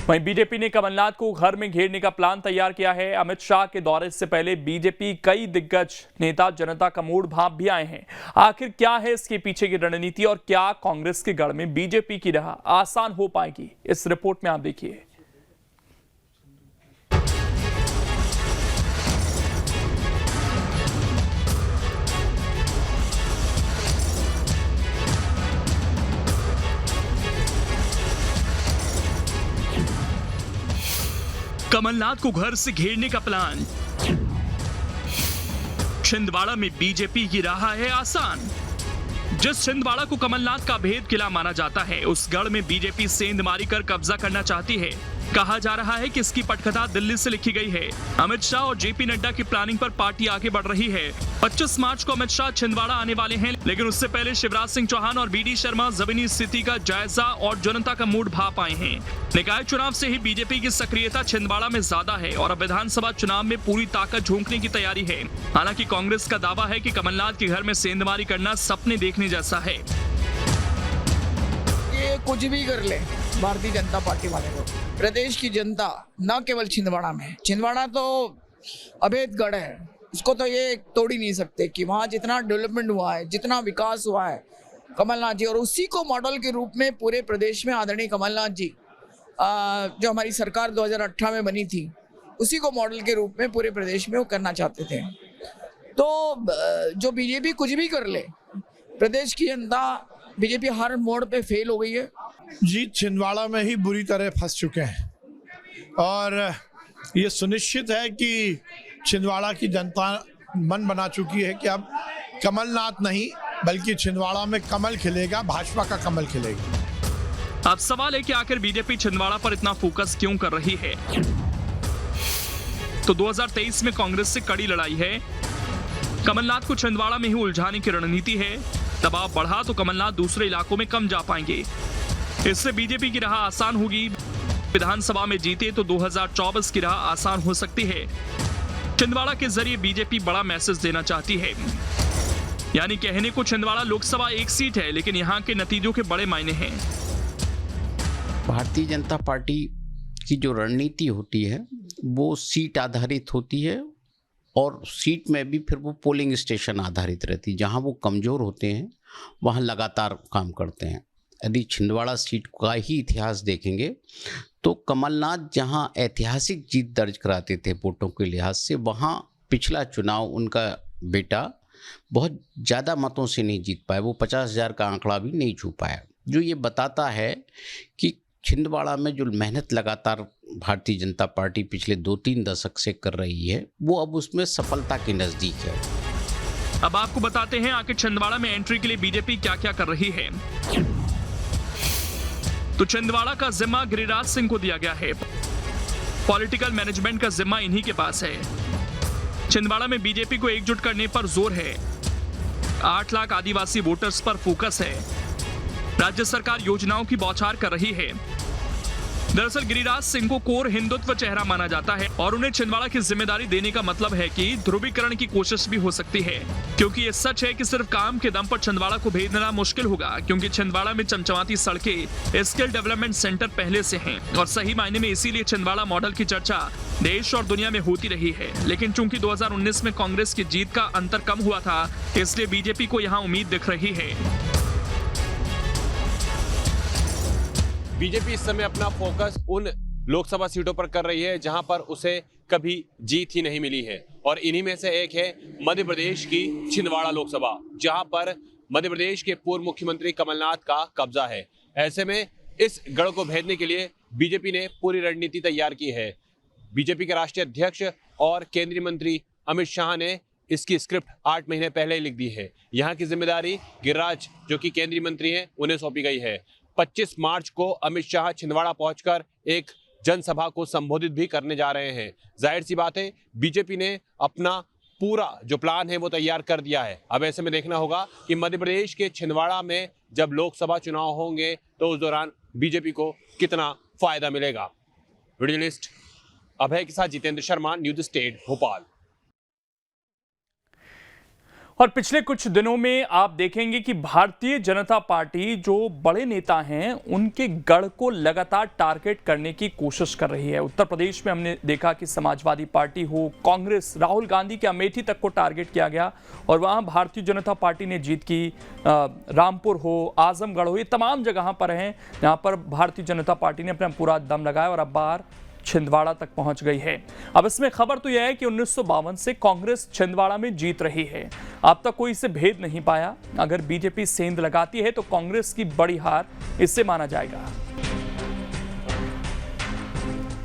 वहीं बीजेपी ने कमलनाथ को घर में घेरने का प्लान तैयार किया है। अमित शाह के दौरे से पहले बीजेपी कई दिग्गज नेता जनता का मूड भांप भी आए हैं। आखिर क्या है इसके पीछे की रणनीति और क्या कांग्रेस के गढ़ में बीजेपी की राह आसान हो पाएगी, इस रिपोर्ट में आप देखिए। कमलनाथ को घर से घेरने का प्लान। छिंदवाड़ा में बीजेपी की राह है आसान। जिस छिंदवाड़ा को कमलनाथ का भेद किला माना जाता है, उस गढ़ में बीजेपी सेंधमारी कर कब्जा करना चाहती है। कहा जा रहा है कि इसकी पटकथा दिल्ली से लिखी गई है। अमित शाह और जेपी नड्डा की प्लानिंग पर पार्टी आगे बढ़ रही है। 25 मार्च को अमित शाह छिंदवाड़ा आने वाले हैं, लेकिन उससे पहले शिवराज सिंह चौहान और बीडी शर्मा जमीनी स्थिति का जायजा और जनता का मूड भाप आए हैं। निकाय चुनाव से ही बीजेपी की सक्रियता छिंदवाड़ा में ज्यादा है और अब विधानसभा चुनाव में पूरी ताकत झोंकने की तैयारी है। हालांकि कांग्रेस का दावा है कि कमलनाथ के घर में सेंधमारी करना सपने देखने जैसा है। ये कुछ भी कर ले भारतीय जनता पार्टी वाले लोग, प्रदेश की जनता, न केवल छिंदवाड़ा में, छिंदवाड़ा तो अभेद गढ़ है, उसको तो ये तोड़ ही नहीं सकते कि वहाँ जितना डेवलपमेंट हुआ है, जितना विकास हुआ है कमलनाथ जी, और उसी को मॉडल के रूप में पूरे प्रदेश में आदरणीय कमलनाथ जी, जो हमारी सरकार 2018 में बनी थी, उसी को मॉडल के रूप में पूरे प्रदेश में वो करना चाहते थे। तो जो बीजेपी कुछ भी कर ले, प्रदेश की जनता, बीजेपी हर मोड़ पे फेल हो गई है। जी, छिंदवाड़ा में ही बुरी तरह फंस चुके हैं और ये सुनिश्चित है कि छिंदवाड़ा की जनता मन बना चुकी है कि अब कमलनाथ नहीं बल्कि छिंदवाड़ा में कमल खिलेगा, भाजपा का कमल खिलेगा। अब सवाल है कि आखिर बीजेपी छिंदवाड़ा पर इतना फोकस क्यों कर रही है। तो 2023 में कांग्रेस से कड़ी लड़ाई है। कमलनाथ को छिंदवाड़ा में ही उलझाने की रणनीति है। दबाव बढ़ा तो कमलनाथ दूसरे इलाकों में कम जा पाएंगे। इससे बीजेपी की राह आसान होगी। विधानसभा में जीते तो 2024 की राह आसान हो सकती है। छिंदवाड़ा के जरिए बीजेपी बड़ा मैसेज देना चाहती है। यानी कहने को छिंदवाड़ा लोकसभा एक सीट है, लेकिन यहाँ के नतीजों के बड़े मायने हैं। भारतीय जनता पार्टी की जो रणनीति होती है वो सीट आधारित होती है और सीट में भी फिर वो पोलिंग स्टेशन आधारित रहती है। जहाँ वो कमज़ोर होते हैं वहाँ लगातार काम करते हैं। यदि छिंदवाड़ा सीट का ही इतिहास देखेंगे तो कमलनाथ जहाँ ऐतिहासिक जीत दर्ज कराते थे वोटों के लिहाज से, वहाँ पिछला चुनाव उनका बेटा बहुत ज़्यादा मतों से नहीं जीत पाया। वो 50,000 का आंकड़ा भी नहीं छू पाया, जो ये बताता है कि छिंदवाड़ा में जो मेहनत लगातार भारतीय जनता पार्टी पिछले 2-3 दशक से कर रही है वो अब उसमें सफलता के नज़दीक है। अब आपको बताते हैं आखिर छिंदवाड़ा में एंट्री के लिए बीजेपी क्या क्या कर रही है। तो छिंदवाड़ा का जिम्मा गिरिराज सिंह को दिया गया है। पॉलिटिकल मैनेजमेंट का जिम्मा इन्हीं के पास है। छिंदवाड़ा में बीजेपी को एकजुट करने पर जोर है। 8 लाख आदिवासी वोटर्स पर फोकस है। राज्य सरकार योजनाओं की बौछार कर रही है। दरअसल गिरिराज सिंह को कोर हिंदुत्व चेहरा माना जाता है और उन्हें छिंदवाड़ा की जिम्मेदारी देने का मतलब है कि ध्रुवीकरण की कोशिश भी हो सकती है, क्योंकि ये सच है कि सिर्फ काम के दम पर छिंदवाड़ा को भेजना मुश्किल होगा, क्योंकि छिंदवाड़ा में चमचमाती सड़कें, स्किल डेवलपमेंट सेंटर पहले से हैं और सही मायने में इसीलिए छिंदवाड़ा मॉडल की चर्चा देश और दुनिया में होती रही है। लेकिन चूंकि 2019 में कांग्रेस की जीत का अंतर कम हुआ था, इसलिए बीजेपी को यहाँ उम्मीद दिख रही है। बीजेपी इस समय अपना फोकस उन लोकसभा सीटों पर कर रही है जहां पर उसे कभी जीत ही नहीं मिली है, और इन्हीं में से एक है मध्य प्रदेश की छिंदवाड़ा लोकसभा, जहां पर मध्य प्रदेश के पूर्व मुख्यमंत्री कमलनाथ का कब्जा है। ऐसे में इस गढ़ को भेदने के लिए बीजेपी ने पूरी रणनीति तैयार की है। बीजेपी के राष्ट्रीय अध्यक्ष और केंद्रीय मंत्री अमित शाह ने इसकी स्क्रिप्ट 8 महीने पहले ही लिख दी है। यहाँ की जिम्मेदारी गिरिराज, जो कि केंद्रीय मंत्री हैं, उन्हें सौंपी गई है। 25 मार्च को अमित शाह छिंदवाड़ा पहुंचकर एक जनसभा को संबोधित भी करने जा रहे हैं। जाहिर सी बात है, बीजेपी ने अपना पूरा जो प्लान है वो तैयार कर दिया है। अब ऐसे में देखना होगा कि मध्य प्रदेश के छिंदवाड़ा में जब लोकसभा चुनाव होंगे तो उस दौरान बीजेपी को कितना फायदा मिलेगा। वीडियो जर्नलिस्ट अभय के साथ जितेंद्र शर्मा, न्यूज स्टेट, भोपाल। और पिछले कुछ दिनों में आप देखेंगे कि भारतीय जनता पार्टी जो बड़े नेता हैं उनके गढ़ को लगातार टारगेट करने की कोशिश कर रही है। उत्तर प्रदेश में हमने देखा कि समाजवादी पार्टी हो, कांग्रेस, राहुल गांधी के अमेठी तक को टारगेट किया गया और वहां भारतीय जनता पार्टी ने जीत की। रामपुर हो, आजमगढ़ हो, ये तमाम जगह पर हैं जहां पर भारतीय जनता पार्टी ने अपना पूरा दम लगाया और अब बार छिंदवाड़ा तक पहुंच गई है। अब इसमें खबर तो यह है कि 1952 से कांग्रेस छिंदवाड़ा में जीत रही है। अब तक कोई इसे भेद नहीं पाया। अगर बीजेपी सेंध लगाती है तो कांग्रेस की बड़ी हार इससे माना जाएगा।